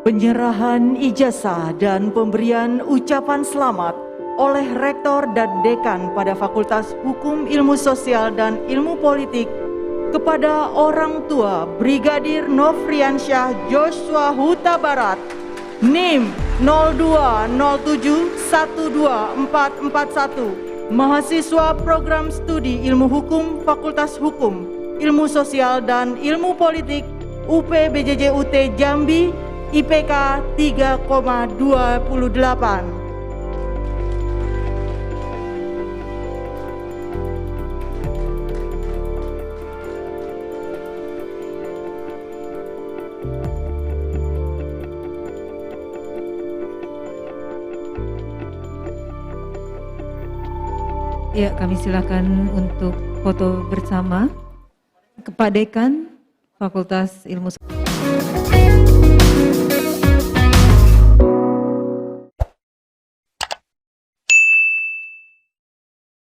Penyerahan ijazah dan pemberian ucapan selamat oleh Rektor dan Dekan pada Fakultas Hukum Ilmu Sosial dan Ilmu Politik kepada orang tua Brigadir Nofriansyah Joshua Huta Barat, NIM 0207124441, mahasiswa program studi Ilmu Hukum Fakultas Hukum, Ilmu Sosial dan Ilmu Politik UPBJJUT Jambi, IPK 3,28. Ya, kami silakan untuk foto bersama. Kepada Dekan Fakultas Ilmu Sosial.